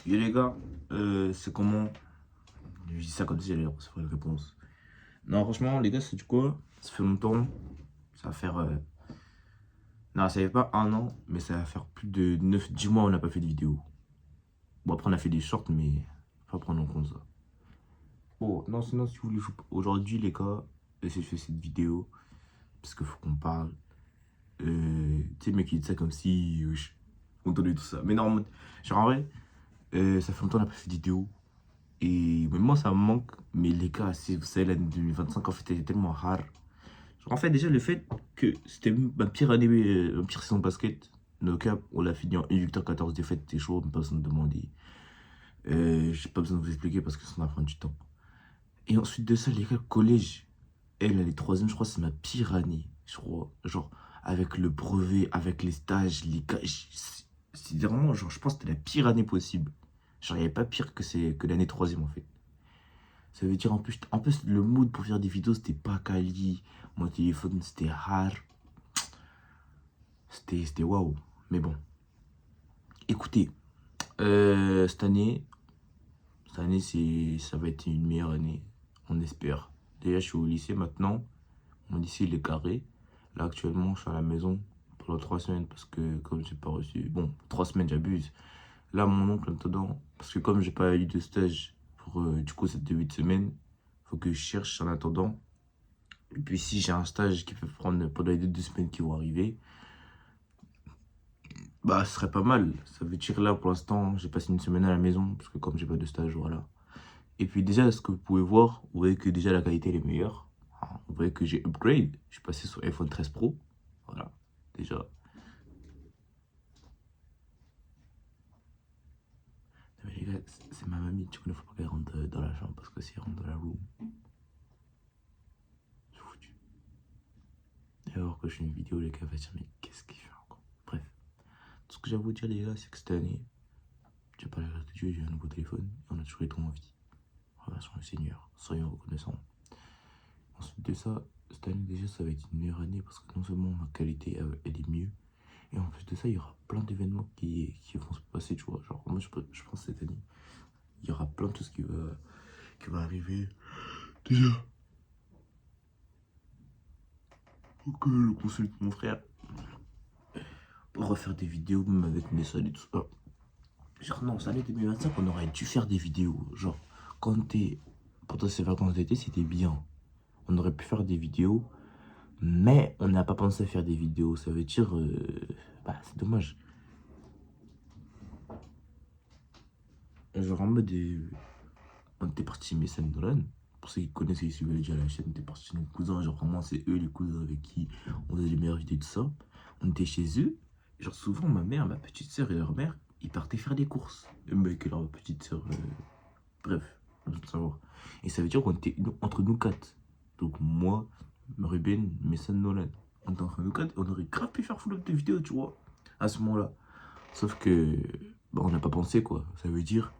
Yo les gars, c'est comment? Je dis ça comme si j'allais recevoir une réponse. Non, franchement, les gars, c'est du quoi? Ça fait longtemps. Ça va faire. Non, ça fait pas un an, mais ça va faire plus de 9 10 mois on n'a pas fait de vidéo. Bon, après, on a fait des shorts, mais faut pas prendre en compte ça. Bon, non, sinon, si vous voulez, aujourd'hui, les gars, je fais cette vidéo parce qu'il faut qu'on parle. Tu sais, le mec, qui dit ça comme si. On entendait tout ça. Mais non, genre en vrai, ça fait longtemps qu'on n'a pas fait de vidéo. Et même moi, ça me manque. Mais les gars, si vous savez, l'année 2025, en fait, elle est tellement rare. Genre, en fait, déjà, le fait que c'était ma pire année, ma pire saison de basket. No cap, on l'a fini en 1 victoire, 14 défaites. C'était chaud, même pas besoin de demander. J'ai pas besoin de vous expliquer parce que ça va prendre du temps. Et ensuite de ça, les gars, collège. Elle est troisième, je crois, c'est ma pire année. Je crois. Genre, avec le brevet, avec les stages, les gars. C'est vraiment, genre, je pense que c'était la pire année possible. Genre, il n'y avait pas pire que l'année troisième, en fait. Ça veut dire en plus le mood pour faire des vidéos c'était pas quali. Mon téléphone c'était rare. C'était waouh. Mais bon. Écoutez, cette année ça va être une meilleure année. On espère. Déjà je suis au lycée maintenant. Mon lycée il est carré. Là actuellement je suis à la maison pendant 3 semaines parce que comme j'ai pas reçu. Bon, 3 semaines j'abuse. Là mon oncle maintenant. Parce que comme j'ai pas eu de stage pour du coup cette 8 semaines. Faut que je cherche en attendant. Et puis si j'ai un stage qui peut prendre pendant les 2 semaines qui vont arriver, bah ce serait pas mal. Ça veut dire là pour l'instant, j'ai passé une semaine à la maison, parce que comme j'ai pas de stage, voilà. Et puis déjà, ce que vous pouvez voir, vous voyez que déjà la qualité elle est meilleure. Hein, vous voyez que j'ai upgrade. Je suis passé sur iPhone 13 Pro. Voilà, déjà. Mais les gars, c'est ma mamie, tu connais, faut pas qu'elle rentre dans la chambre, parce que si elle rentre dans la room, c'est foutu. Et alors que je fais une vidéo, les gars, va dire, mais qu'est-ce qu'il fait encore? Bref, tout ce que j'ai à vous dire, les gars, c'est que cette année, j'ai pas la grâce de Dieu, j'ai un nouveau téléphone et on a toujours été en vie. Remercions le Seigneur, soyons reconnaissants. Ensuite de ça, cette année déjà, ça va être une meilleure année parce que non seulement ma qualité, elle est mieux, et en plus de ça, il y aura plein d'événements qui vont se passer, tu vois. Genre, moi, je pense cette année, il y aura plein de choses qui va arriver. Déjà, faut que je consulte mon frère pour refaire des vidéos, même avec mes sols et tout ça. Genre, non, cette année 2025, on aurait dû faire des vidéos. Genre, quand t'es pendant ces vacances d'été, c'était bien. On aurait pu faire des vidéos, mais on n'a pas pensé à faire des vidéos. Ça veut dire, bah, c'est dommage. Genre en mode, on était parti chez mes Nolan. Pour ceux qui connaissent et qui suivent déjà la chaîne, on était parti chez nos cousins. Genre vraiment, c'est eux les cousins avec qui on faisait les meilleures vidéos et tout ça. On était chez eux. Genre souvent, ma mère, ma petite soeur et leur mère, ils partaient faire des courses. Avec leur petite soeur, bref, on doit savoir. Et ça veut dire qu'on était entre nous quatre. Donc moi, Ruben, Messan, Nolan. On était entre nous quatre et on aurait grave pu faire full up de vidéos, tu vois, à ce moment-là. Sauf que, bah, on n'a pas pensé, quoi. Ça veut dire,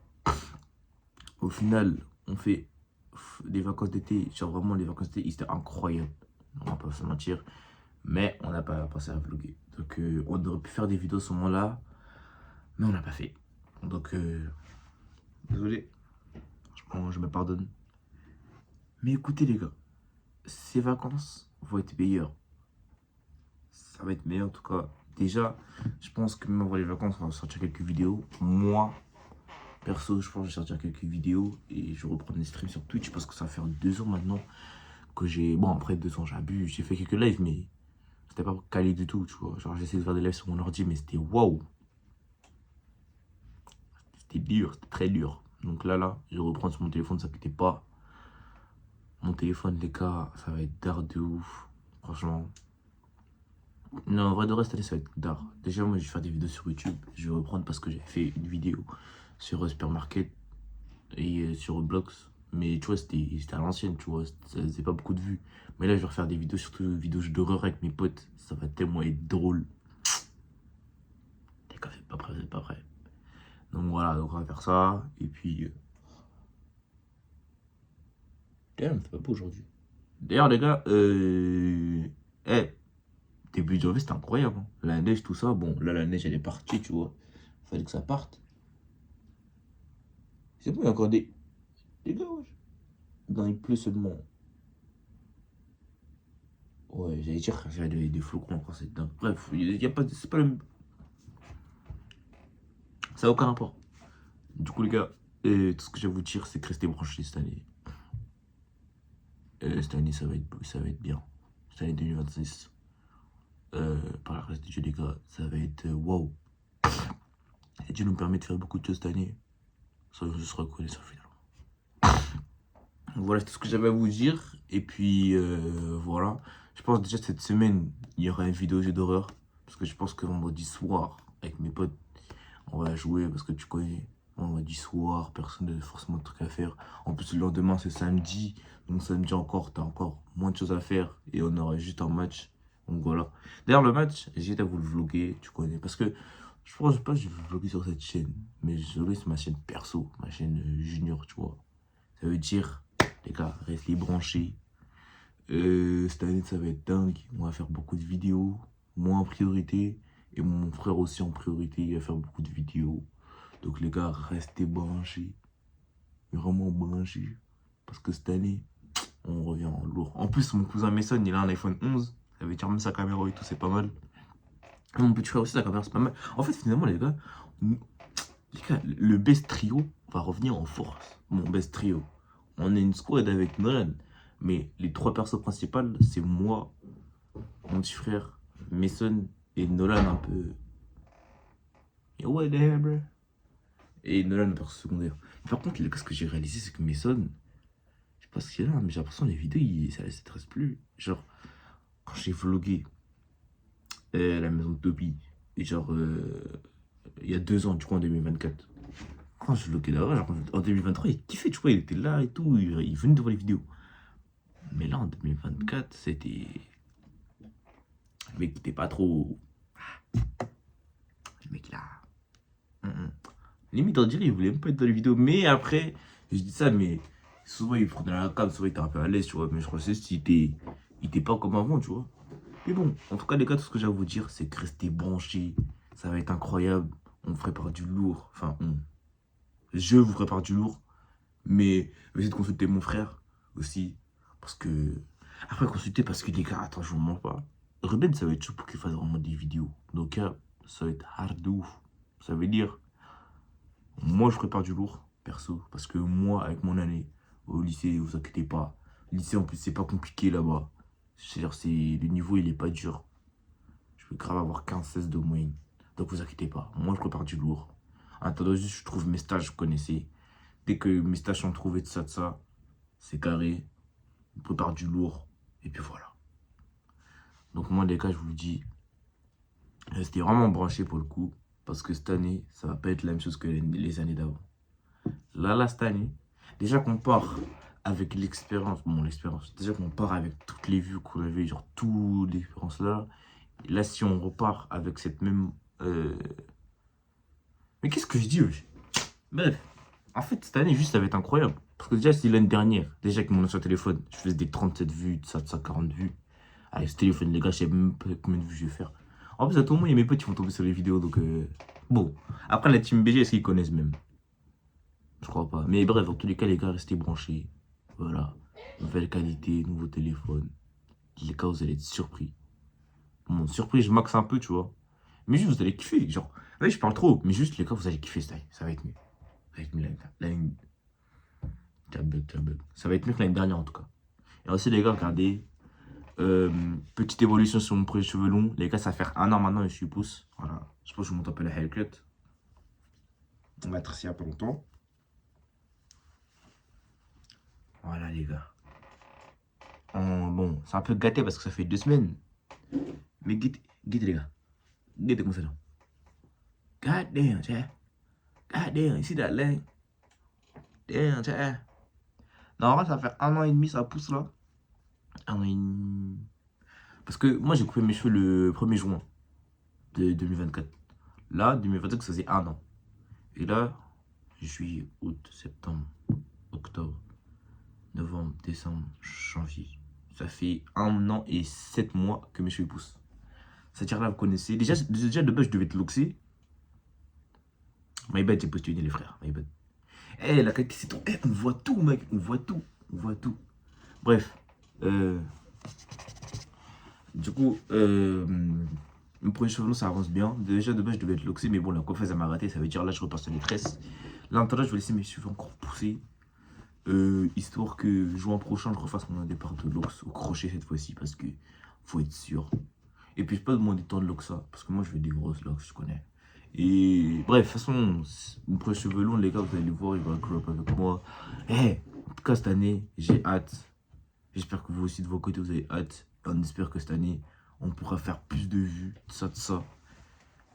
au final, on fait des vacances d'été. Genre vraiment, les vacances d'été, c'était incroyable. On va pas se mentir. Mais on n'a pas pensé à vlogger. Donc, on aurait pu faire des vidéos à ce moment-là. Mais on n'a pas fait. Donc, désolé. Je me pardonne. Mais écoutez, les gars. Ces vacances vont être meilleures. Ça va être meilleur en tout cas. Déjà, je pense que même avant les vacances, on va sortir quelques vidéos. Moi, perso, je pense que je vais sortir quelques vidéos et je vais reprendre les streams sur Twitch parce que ça va faire 2 ans maintenant que j'ai. Bon, après 2 ans, j'abuse. J'ai fait quelques lives, mais c'était pas calé du tout, tu vois. Genre, j'essaie de faire des lives sur mon ordi, mais c'était waouh. C'était dur, c'était très dur. Donc là, je vais reprendre sur mon téléphone, ne s'inquiétez pas. Mon téléphone, les gars, ça va être d'art de ouf. Franchement. Non, en vrai de reste, ça va être d'art. Déjà, moi, je vais faire des vidéos sur YouTube. Je vais reprendre parce que j'ai fait une vidéo sur Supermarket et sur Roblox. Mais tu vois, c'était à l'ancienne, tu vois. Ça faisait pas beaucoup de vues. Mais là, je vais refaire des vidéos, surtout des vidéos d'horreur avec mes potes. Ça va tellement être drôle. Les gars, vous êtes pas prêts, vous êtes pas prêts. Donc voilà, donc on va faire ça. Et puis. Damn, c'est pas beau aujourd'hui. D'ailleurs, les gars, début de janvier, c'était incroyable, hein. La neige, tout ça. Bon, là, la neige, elle est partie, tu vois. Fallait que ça parte. C'est bon, il y a encore des gars, wesh. Non, il pleut seulement. Ouais, j'allais dire qu'il y a des flocons encore, c'est dingue. Bref, il y a pas, c'est pas le... Ça n'a aucun rapport. Du coup, les gars, tout ce que j'ai à vous dire, c'est que restez branchés cette année. Cette année, ça va être bien. Cette année 2026. Par la grâce de Dieu, les gars, ça va être waouh. Et Dieu nous permet de faire beaucoup de choses cette année. Soyons juste reconnaissants finalement. Voilà, c'est tout ce que j'avais à vous dire. Et puis, voilà. Je pense déjà cette semaine, il y aura une vidéo jeu d'horreur. Parce que je pense que vendredi soir, avec mes potes, on va jouer. Parce que tu connais, vendredi soir, personne n'a forcément de trucs à faire. En plus, le lendemain, c'est samedi. Donc, samedi encore, t'as encore moins de choses à faire. Et on aura juste un match. Donc, voilà. D'ailleurs, le match, j'ai hâte à vous le vlogger. Tu connais. Parce que je pense pas que je vais vlogger sur cette chaîne. Mais je vais vlogger sur ma chaîne perso. Ma chaîne junior, tu vois. Ça veut dire, les gars, restez branchés. Cette année, ça va être dingue. On va faire beaucoup de vidéos. Moi en priorité. Et mon frère aussi en priorité. Il va faire beaucoup de vidéos. Donc, les gars, restez branchés. Vraiment branchés. Parce que cette année, on revient en lourd. En plus, mon cousin Mason, il a un iPhone 11. Ça veut dire même sa caméra et tout, c'est pas mal. Et mon petit frère aussi, sa caméra, c'est pas mal. En fait, finalement, les gars, le best trio va revenir en force. Mon best trio. On est une squad avec Nolan. Mais les trois personnes principales, c'est moi, mon petit frère, Mason et Nolan un peu. Yo, what the hell, bro? Et Nolan, le perso secondaire. Par contre, les gars, ce que j'ai réalisé, c'est que Mason, je sais pas ce qu'il y a là, mais j'ai l'impression que les vidéos, ça ne s'intéresse plus. Genre, quand j'ai vlogué à la maison de Toby, et genre, il y a 2 ans, du coup, en 2024. Quand je vloguais là-bas, genre, en 2023, il kiffait, tu vois, il était là et tout, il venait de voir les vidéos. Mais là, en 2024, c'était... Le mec, il était pas trop... Le mec, là... Limite, on dirait qu'il voulait même pas être dans les vidéos. Mais après, je dis ça, mais souvent, il prenait la cam, souvent, il était un peu à l'aise, tu vois. Mais je crois que il était pas comme avant, tu vois. Mais bon, en tout cas, les gars, tout ce que j'ai à vous dire, c'est que restez branchés. Ça va être incroyable. On vous prépare du lourd. Enfin, je vous prépare du lourd. Mais essayez de consulter mon frère aussi. Parce que... Après, consulter parce que les gars, attends, je vous mens pas. Ruben, ça va être chaud pour qu'il fasse vraiment des vidéos. Donc, ça va être hard de ouf. Ça veut dire... Moi, je prépare du lourd, perso. Parce que moi, avec mon année au lycée, vous inquiétez pas. Le lycée, en plus, c'est pas compliqué là-bas. C'est-à-dire, le niveau, il est pas dur. Je peux grave avoir 15-16 de moyenne. Donc, vous inquiétez pas. Moi, je prépare du lourd. En attendant, juste, je trouve mes stages, vous connaissez. Dès que mes stages sont trouvés de ça, c'est carré. On prépare du lourd. Et puis voilà. Donc, moi, les gars, je vous le dis, restez vraiment branchés pour le coup. Parce que cette année, ça va pas être la même chose que les années d'avant. Là, cette année, déjà qu'on part avec l'expérience, déjà qu'on part avec toutes les vues qu'on avait, genre toutes les expériences là, si on repart avec cette même... Mais qu'est-ce que je dis, wesh? Bref, en fait, cette année, juste, ça va être incroyable. Parce que déjà, c'est l'année dernière, déjà avec mon ancien téléphone, je faisais des 37 vues, de ça, 40 vues. Avec ce téléphone, les gars, je sais même pas combien de vues je vais faire. En plus, à tout moment, il y a mes potes qui vont tomber sur les vidéos, donc... Bon, après, la team BG, est-ce qu'ils connaissent même? Je crois pas. Mais bref, dans tous les cas, les gars, restez branchés. Voilà. Nouvelle qualité, nouveau téléphone. Les gars, vous allez être surpris. Bon, surpris, je max un peu, tu vois. Mais juste, vous allez kiffer. Genre, ouais, je parle trop. Mais juste, les gars, vous allez kiffer ça. Ça va être mieux. Ça va être mieux l'année. Ça va être mieux que l'année dernière, en tout cas. Et aussi, les gars, regardez. Petite évolution sur mon premier cheveux long. Les gars, ça fait 1 an maintenant et je suis pouce. Voilà. Je pense que je vous montre un peu la haircut. On va être ici il y a pas longtemps. Voilà, les gars. Bon, c'est un peu gâté parce que ça fait 2 semaines. Mais guettez, les gars. Guettez comme ça là. God damn, chat. God damn, you see that leg? Damn, chat. Non, en vrai, ça va faire 1 an et demi, ça pousse là. 1 an et demi. Parce que moi, j'ai coupé mes cheveux le 1er juin de 2024. Là, 2024, ça faisait 1 an. Et là, juillet, août, septembre, octobre, novembre, décembre, janvier. Ça fait 1 an et 7 mois que mes cheveux poussent. C'est-à-dire là, vous connaissez. Déjà, de base, je devais être loxé. My bad, j'ai postulé les frères. My bad. Eh, la qualité, c'est trop. Eh, on voit tout, mec. On voit tout. On voit tout. Bref. Du coup, mon premier chevelu, ça avance bien. Déjà, de base, je devais être loxé, mais bon, la coiffeuse, elle m'a raté. Ça veut dire là, je repars sur les tresses. Là, en attendant, je vais laisser mes cheveux encore pousser. Histoire que juin prochain, je refasse mon départ de lox au crochet cette fois-ci. Parce que faut être sûr. Et puis, je peux pas demander tant de lox ça. Parce que moi, je veux des grosses lox, je connais. Et bref, de toute façon, mon premier cheveux long, les gars, vous allez le voir, il va grow up avec moi. Eh, en tout cas, cette année, j'ai hâte. J'espère que vous aussi, de vos côtés, vous avez hâte. On espère que cette année, on pourra faire plus de vues, de ça.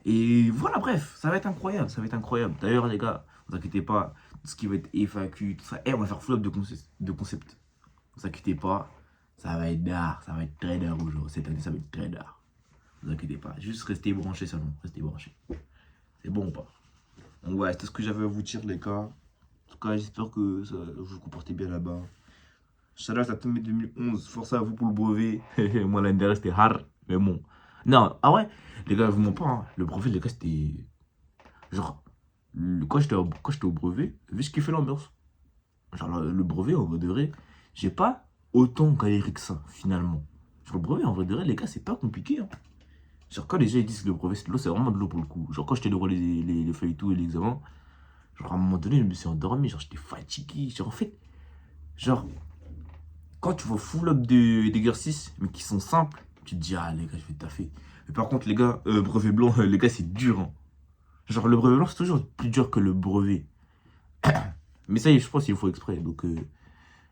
Et voilà, bref, ça va être incroyable, ça va être incroyable. D'ailleurs, les gars, vous inquiétez pas, tout ce qui va être FAQ, tout ça. Eh, on va faire flop de concept. Vous inquiétez pas, ça va être d'art, ça va être très d'art aujourd'hui. Cette année, ça va être très d'art. Vous inquiétez pas, juste restez branchés seulement, restez branchés. C'est bon ou pas? Donc ouais, c'était ce que j'avais à vous dire, les gars. En tout cas, j'espère que vous vous comportez bien là-bas. Shout-out à tous mes 2011. Force à vous pour le brevet. Moi, l'année dernière, c'était hard. Mais bon. Non, ah ouais, les gars, je vous mens pas. Hein. Le brevet, les gars, c'était. Genre, quand j'étais au brevet, vu ce qui fait l'ambiance. Genre, le brevet, en vrai de vrai, j'ai pas autant galéré que ça, finalement. Genre, le brevet, en vrai de vrai, les gars, c'est pas compliqué. Hein. Genre, quand les gens ils disent que le brevet, c'est de l'eau, c'est vraiment de l'eau pour le coup. Genre, quand j'étais devant les feuilles et tout et l'examen, genre, à un moment donné, je me suis endormi. Genre, j'étais fatigué. Genre, en fait, genre. Quand tu vois full up d'exercices, mais qui sont simples, tu te dis, ah les gars, je vais taffer. Mais par contre, les gars, brevet blanc, les gars, c'est dur. Hein. Genre, le brevet blanc, c'est toujours plus dur que le brevet. Mais ça, je pense qu'il faut exprès. Donc,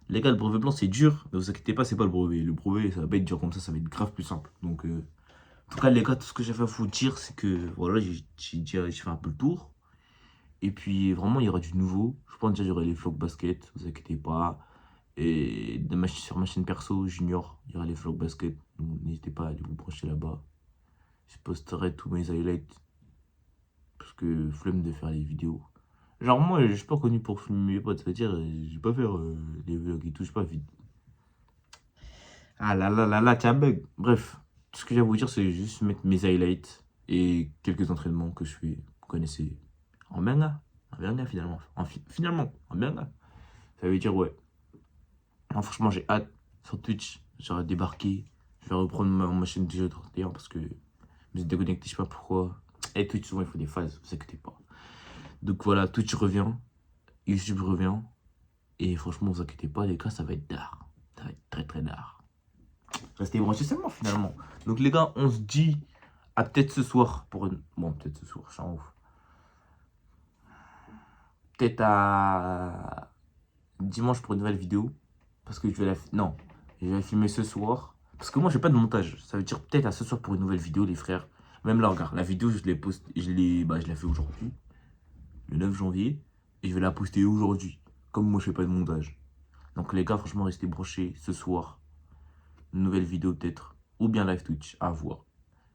les gars, le brevet blanc, c'est dur. Ne vous inquiétez pas, c'est pas le brevet. Le brevet, ça va pas être dur comme ça va être grave plus simple. Donc, en tout cas, les gars, tout ce que j'avais à vous dire, c'est que, voilà, j'ai fait un peu le tour. Et puis, vraiment, il y aura du nouveau. Je pense déjà, il y aura les vlogs basket, ne vous inquiétez pas. Et sur ma chaîne perso junior, il y aura les vlogs basket. Donc n'hésitez pas à aller vous brancher là-bas. Je posterai tous mes highlights. Parce que flemme de faire les vidéos. Genre moi, je suis pas connu pour filmer mes potes. C'est-à-dire, je vais pas faire les vlogs et tout. Je suis pas vite. Ah là là là là, tiens bug. Bref, tout ce que j'ai à vous dire, c'est juste mettre mes highlights et quelques entraînements que je fais. Vous connaissez. En manga. En manga finalement. Finalement, en manga. Ça veut dire ouais. Non, franchement, j'ai hâte sur Twitch. J'aurais débarqué. Je vais reprendre ma chaîne de jeu 31 parce que je me suis déconnecté, je sais pas pourquoi. Et Twitch, souvent, il faut des phases, vous inquiétez pas. Donc voilà, Twitch revient. YouTube revient. Et franchement, vous inquiétez pas, les gars, ça va être d'art. Ça va être très très d'art. Restez branchés seulement finalement. Donc les gars, on se dit à peut-être ce soir pour une. Bon, peut-être ce soir, je suis en ouf. Peut-être à dimanche pour une nouvelle vidéo. Parce que je vais la. Non, je vais la filmer ce soir. Parce que moi, j'ai pas de montage. Ça veut dire peut-être à ce soir pour une nouvelle vidéo, les frères. Même là, regarde, la vidéo, je l'ai postée. Je l'ai fait aujourd'hui, le 9 janvier. Et je vais la poster aujourd'hui. Comme moi, je fais pas de montage. Donc, les gars, franchement, restez brochés ce soir. Une nouvelle vidéo, peut-être. Ou bien live Twitch, à voir.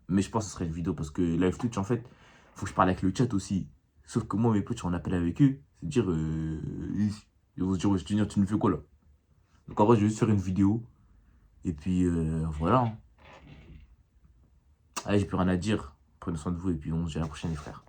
Mais je pense que ce serait une vidéo parce que live Twitch, en fait, faut que je parle avec le chat aussi. Sauf que moi, mes potes, je suis en appel avec eux. C'est-à-dire, ils vont se dire, ouais, Junior, tu nous fais quoi là? Donc, en vrai, je vais juste faire une vidéo. Et puis, voilà. Allez, j'ai plus rien à dire. Prenez soin de vous et puis on se dit à la prochaine, les frères.